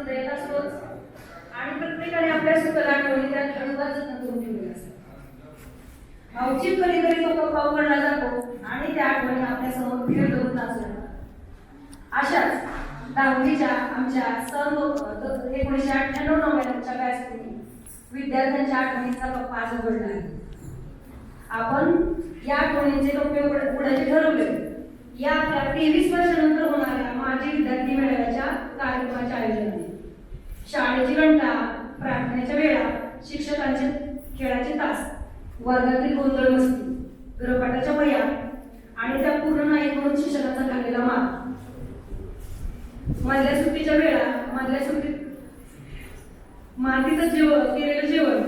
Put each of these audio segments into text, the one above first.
आनंद देत असतोच आणि प्रत्येकाने आपल्या सुखाला आठवणी त्या ठळुवाच करून ठेवलेल्या असतात. भाऊची कधीतरी तो कप्पा उघडला जातो आणि त्या आठवणी आपल्या समोर भेट धरून नाचतात. अशाच दहावीच्या आमच्या सन 1998-99 च्या बॅचने विद्यार्थ्यांच्या आठवणीचा कप्पा आज उघडला आहे. आपण या आठवणींचे कप्पे उघडायचे ठरवले. या आपल्या 23 वर्षानंतर होणाऱ्या माजी विद्यार्थी मेळाव्याच्या कार्यक्रमाच्या आयोजनाने शाळेची घंटा, प्रार्थनेच्या वेळा, शिक्षकांचे खेळाचे तास, वर्गातील गोंधळ मस्ती, गृहपाठाच्या वह्या आणि त्या पूर्ण नाही म्हणून शिक्षकांचा खाल्लेला मार, मधल्या सुट्टीच्या वेळा, मधल्या सुट्टीत मातीचं केलेलं जेवण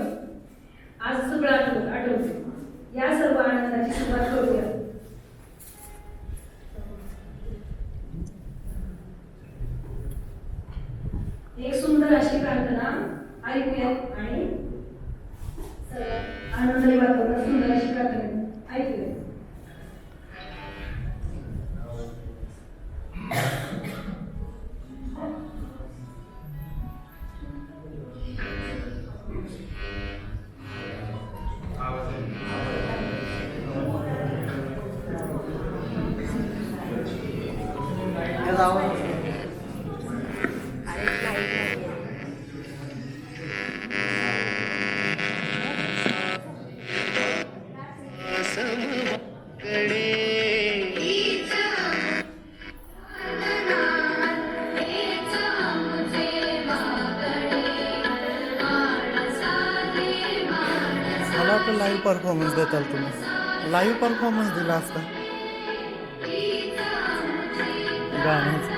आज सगळं आठवतं. या सर्व आनंदाची सुरुवात करूया. एक सुंदर अशी प्रार्थना ऐकूया आणि आनंदाने वातावरणात सुंदर अशी प्रार्थना ऐकूया. मला वाटतं लाईव्ह परफॉर्मन्स देताल तुम्ही. लाईव्ह परफॉर्मन्स दिला असता गाण्याचा.